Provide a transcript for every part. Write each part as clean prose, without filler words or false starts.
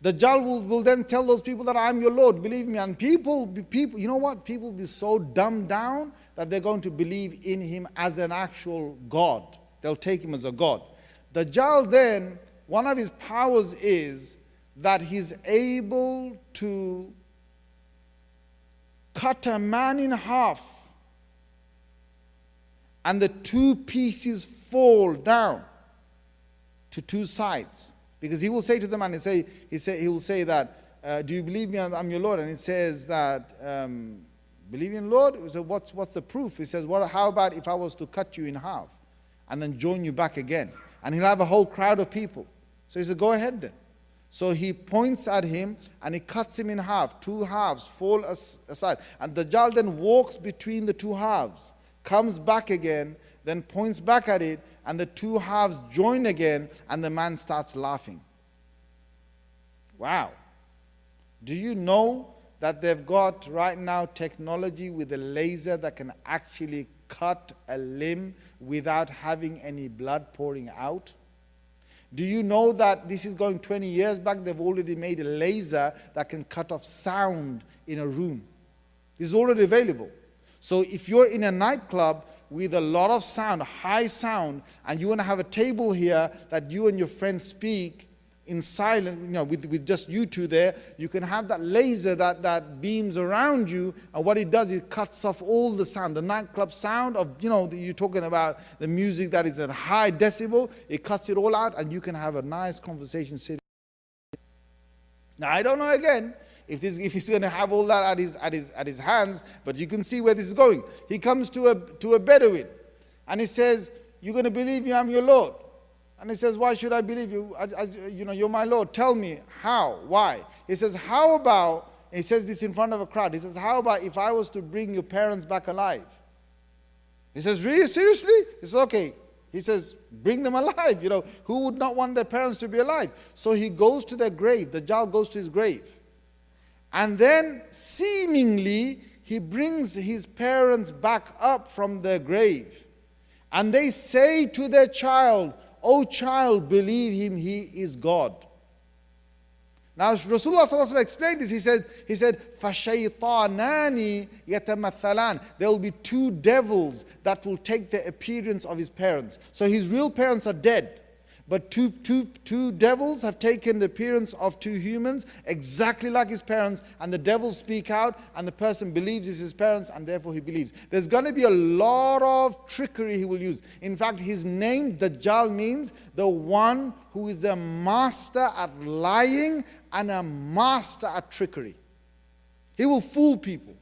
Dajjal will then tell those people that I'm your Lord, believe me. And people, you know what? People will be so dumbed down that they're going to believe in him as an actual God. They'll take him as a God. Dajjal then, one of his powers is that he's able to cut a man in half and the two pieces fall down to two sides. Because he will say to them, and he will say that, do you believe me, I'm your Lord? And he says that, believe in Lord? He said, what's the proof? He says, well, how about if I was to cut you in half and then join you back again? And he'll have a whole crowd of people. So he said, go ahead then. So he points at him and he cuts him in half. Two halves fall aside. And Dajjal then walks between the two halves, comes back again, then points back at it, and the two halves join again, and the man starts laughing. Wow. Do you know that they've got right now technology with a laser that can actually cut a limb without having any blood pouring out? Do you know that this is going 20 years back, they've already made a laser that can cut off sound in a room? This is already available. So if you're in a nightclub with a lot of sound, high sound, and you want to have a table here that you and your friends speak in silence, with just you two there, you can have that laser that beams around you, and what it does, it cuts off all the sound. The nightclub sound of, you're talking about the music that is at high decibel, it cuts it all out, and you can have a nice conversation sitting. Now, I don't know again if he's going to have all that at his hands, but you can see where this is going. He comes to a Bedouin, and he says, "You're going to believe me? I'm your Lord." And he says, "Why should I believe you? You're my Lord. Tell me how, why?" He says, "How about?" He says this in front of a crowd. He says, "How about if I was to bring your parents back alive?" He says, "Really? Seriously?" He says, "Okay." He says, "Bring them alive. Who would not want their parents to be alive?" So he goes to their grave. The Dajjal goes to his grave. And then, seemingly, he brings his parents back up from their grave. And they say to their child, "O child, believe him, he is God." Now, Rasulullah ﷺ explained this. He said, فَشَيْطَانَانِ يَتَمَثَّلَانِ. There will be two devils that will take the appearance of his parents. So his real parents are dead. But two devils have taken the appearance of two humans, exactly like his parents, and the devils speak out, and the person believes it's his parents, and therefore he believes. There's going to be a lot of trickery he will use. In fact, his name, Dajjal, means the one who is a master at lying and a master at trickery. He will fool people.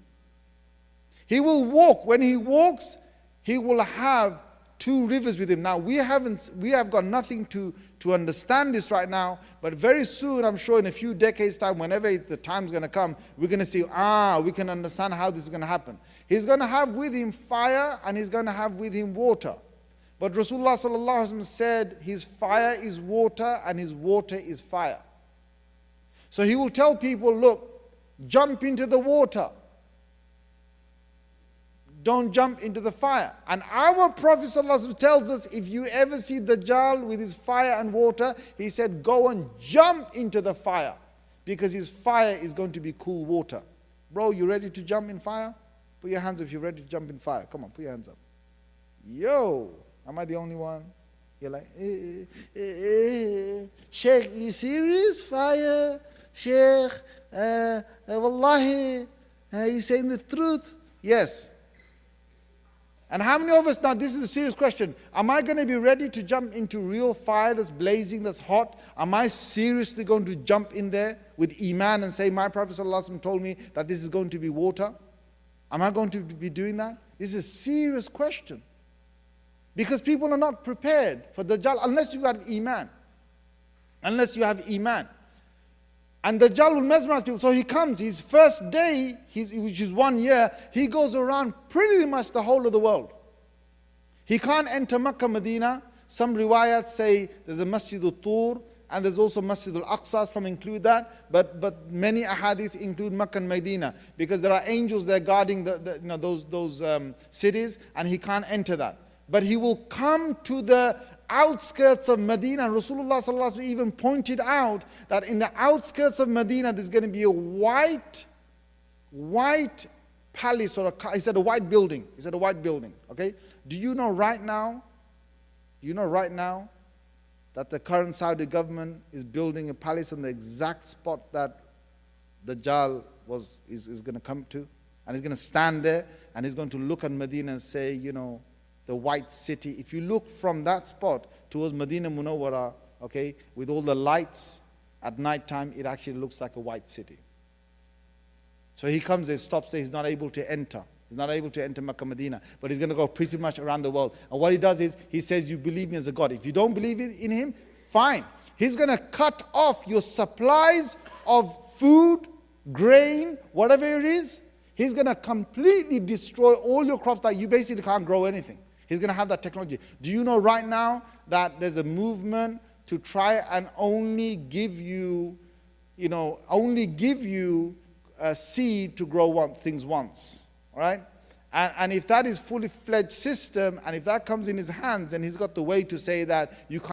He will walk. When he walks, he will have two rivers with him. Now, we have got nothing to understand this right now, but very soon, I'm sure in a few decades' time, whenever the time's going to come, we're going to see, we can understand how this is going to happen. He's going to have with him fire, and he's going to have with him water. But Rasulullah sallallahu alaihi wasallam said his fire is water and his water is fire. So he will tell people, look, jump into the water. Don't jump into the fire. And our Prophet ﷺ tells us, if you ever see Dajjal with his fire and water, he said, go and jump into the fire, because his fire is going to be cool water. Bro, you ready to jump in fire? Put your hands up if you're ready to jump in fire. Come on, put your hands up. Yo, am I the only one? You're like, Sheikh, you serious? Fire? Sheikh, wallahi, are you saying the truth? Yes. And how many of us, now this is a serious question, am I going to be ready to jump into real fire that's blazing, that's hot? Am I seriously going to jump in there with Iman and say, my Prophet ﷺ told me that this is going to be water? Am I going to be doing that? This is a serious question. Because people are not prepared for Dajjal unless you have Iman. Unless you have Iman. And Dajjal will mesmerize people. So he comes, his first day, which is 1 year, he goes around pretty much the whole of the world. He can't enter Makkah, Medina. Some riwayats say there's a Masjid al-Tur, and there's also Masjid al-Aqsa, some include that. But many ahadith include Makkah and Medina, because there are angels there guarding those cities, and he can't enter that. But he will come to the outskirts of Medina. Rasulullah sallallahu alaihi wasallam even pointed out that in the outskirts of Medina there's going to be a white palace, or he said a white building. He said a white building. Okay? Do you know right now that the current Saudi government is building a palace on the exact spot that DAJJAL is going to come to? And he's going to stand there and he's going to look at Medina and say, the white city. If you look from that spot towards Medina Munawwara, okay, with all the lights at night time, it actually looks like a white city. So he comes there, stops there, he's not able to enter. He's not able to enter Makkah, Medina, but he's going to go pretty much around the world. And what he does is, he says, you believe me as a God. If you don't believe in him, fine. He's going to cut off your supplies of food, grain, whatever it is. He's going to completely destroy all your crops that you basically can't grow anything. He's going to have that technology. Do you know right now that there's a movement to try and only give you a seed to grow things once? All right? And if that is fully fledged system, and if that comes in his hands, then he's got the way to say that you can't